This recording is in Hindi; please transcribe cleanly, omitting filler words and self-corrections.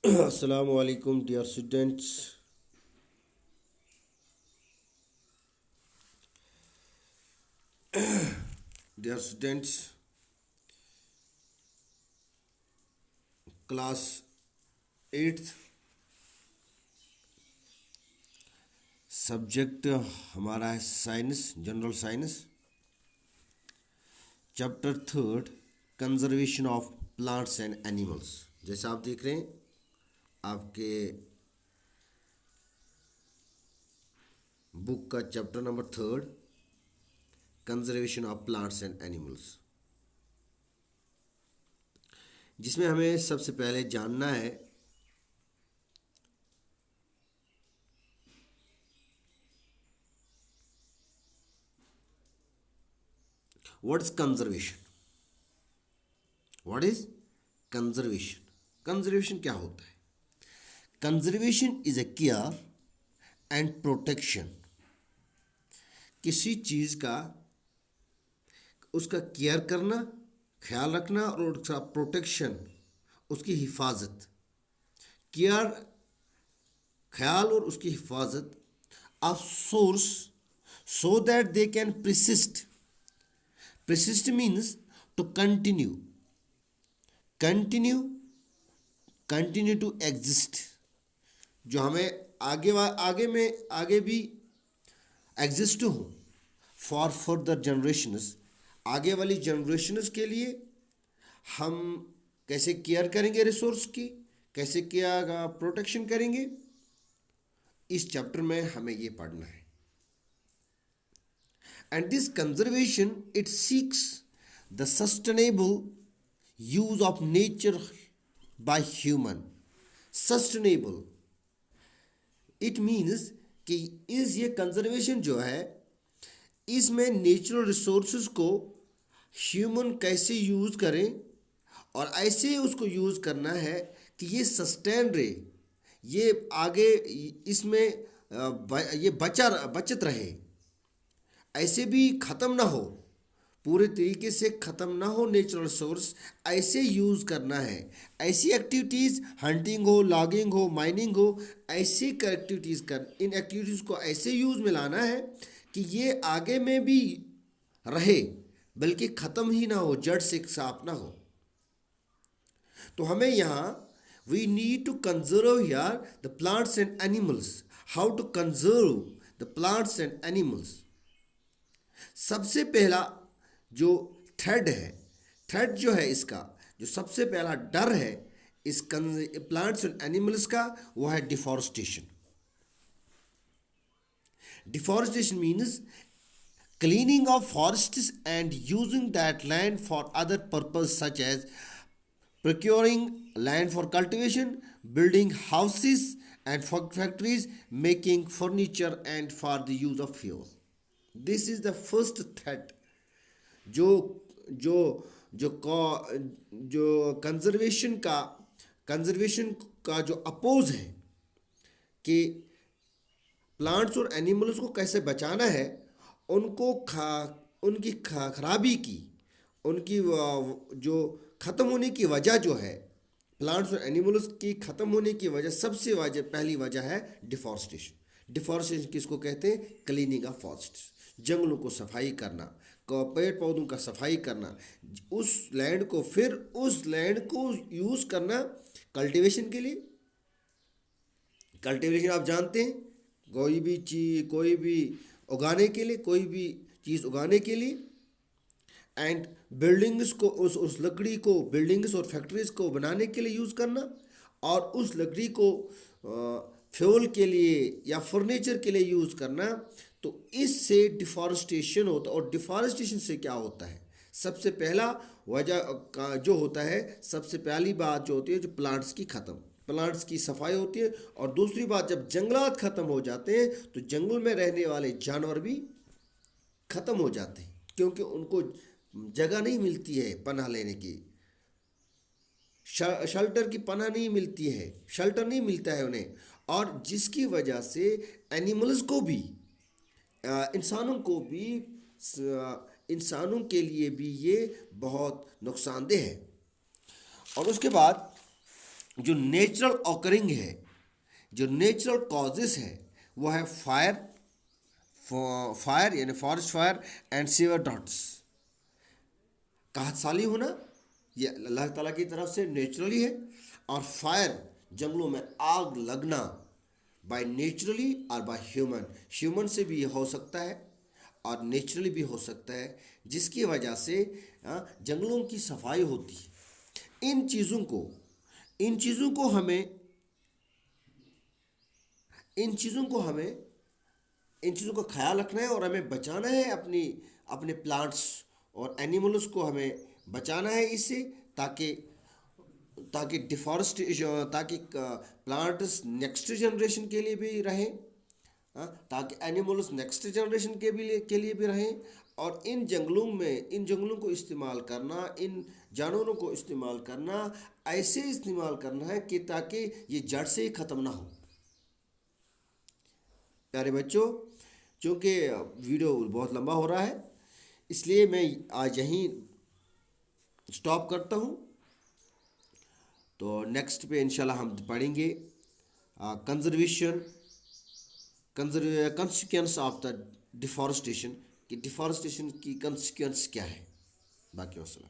Assalamu alaikum, dear students. Dear students, class 8th subject हमारा है science, general science, chapter 3 conservation of plants and animals. जैसा आप देख रहे हैं आपके बुक का chapter number 3 conservation of plants and animals, जिसमें हमें सबसे पहले जानना है what is conservation. What is conservation? Conservation क्या होता है? Conservation is a care and protection. किसी चीज़ का उसका केयर करना, ख्याल रखना और उसका प्रोटेक्शन, उसकी हिफाजत। केयर, ख्याल और उसकी हिफाजत of source so that they can persist. Persist means to continue, continue continue to exist, जो हमें आगे भी एग्जिस्ट हो फॉर फर्दर जनरेशंस। आगे वाली जनरेशंस के लिए हम कैसे केयर करेंगे रिसोर्स की, कैसे क्या प्रोटेक्शन करेंगे, इस चैप्टर में हमें ये पढ़ना है। And this conservation it seeks the sustainable use of nature by human. Sustainable it means कि ये कंजर्वेशन जो है, इसमें नेचुरल रिसोर्सेज को ह्यूमन कैसे यूज़ करें और ऐसे उसको यूज़ करना है कि ये सस्टेन रहे, ये आगे इसमें ये बचत रहे, ऐसे भी ख़त्म ना हो, पूरे तरीके से ख़त्म ना हो नेचुरल रिसोर्स, ऐसे यूज़ करना है। ऐसी एक्टिविटीज़, हंटिंग हो, लॉगिंग हो, माइनिंग हो, ऐसी एक्टिविटीज़ इन एक्टिविटीज़ को ऐसे यूज़ में लाना है कि ये आगे में भी रहे, बल्कि ख़त्म ही ना हो, जड़ से साफ ना हो। तो हमें यहाँ we need to conserve here the plants and animals. How to conserve the plants and animals? सबसे पहला जो थ्रेड है, थ्रेड जो है इसका, जो सबसे पहला डर है इस प्लांट्स एंड एनिमल्स का, वो है deforestation. Deforestation means cleaning of forests and using that land for other purpose such as procuring land for cultivation, building houses and factories, making furniture and for the use of fuel. This is the first threat जो जो जो जो कंजर्वेशन का जो अपोज है कि प्लांट्स और एनिमल्स को कैसे बचाना है, उनको उनकी खराबी की, उनकी जो ख़त्म होने की वजह जो है, प्लांट्स और एनिमल्स की ख़त्म होने की वजह, सबसे पहली वजह है डिफॉरेस्टेशन। डिफॉरेस्टेशन किसको कहते हैं? क्लीनिंग ऑफ फॉरेस्ट, जंगलों को सफाई करना, पेड़ पौधों का सफाई करना, उस लैंड को यूज़ करना कल्टीवेशन के लिए। कल्टीवेशन आप जानते हैं, कोई भी उगाने के लिए, कोई भी चीज़ उगाने के लिए। एंड बिल्डिंग्स को, उस लकड़ी को बिल्डिंग्स और फैक्ट्रीज को बनाने के लिए यूज़ करना, और उस लकड़ी को फ्यूल के लिए या फर्नीचर के लिए यूज़ करना। तो इससे डिफॉरेस्टेशन होता है। और डिफॉरेस्टेशन से क्या होता है? सबसे पहला वजह का जो होता है, सबसे पहली बात जो होती है, जो प्लांट्स की सफाई होती है। और दूसरी बात, जब जंगलात ख़त्म हो जाते हैं तो जंगल में रहने वाले जानवर भी ख़त्म हो जाते हैं, क्योंकि उनको जगह नहीं मिलती है पनाह लेने की, शेल्टर की पनाह नहीं मिलती है, शेल्टर नहीं मिलता है उन्हें। और जिसकी वजह से एनिमल्स को भी, इंसानों के लिए भी ये बहुत नुकसानदेह है। और उसके बाद जो नेचुरल ऑकरिंग है, जो नेचुरल कॉजेस है, वो है फायर, फायर यानी forest fire and severe droughts. काहतसाली होना ये अल्लाह ताला की तरफ से नेचुरली है, और फायर जंगलों में आग लगना बाय नेचुरली और बाय ह्यूमन, ह्यूमन से भी ये हो सकता है और नेचुरली भी हो सकता है, जिसकी वजह से जंगलों की सफाई होती है। इन चीज़ों को हमें इन चीज़ों को हमें इन चीज़ों का ख्याल रखना है और हमें बचाना है, अपने प्लांट्स और एनिमल्स को हमें बचाना है इससे, ताकि ताकि डिफॉरेस्टेशन, ताकि प्लांट्स नेक्स्ट जनरेशन के लिए भी रहें, ताकि एनिमल्स नेक्स्ट जनरेशन के लिए भी रहें। और इन जंगलों को इस्तेमाल करना, इन जानवरों को इस्तेमाल करना, ऐसे इस्तेमाल करना है कि ताकि ये जड़ से ही ख़त्म ना हो। प्यारे बच्चों, चूँकि वीडियो बहुत लंबा हो रहा है, इसलिए मैं आज यहीं स्टॉप करता हूँ। तो नेक्स्ट पे इंशाल्लाह हम पढ़ेंगे conservation, consequence of the deforestation, कि डिफॉरेस्टेशन की कंसिक्वेंस क्या है। बाकी वसल्लम।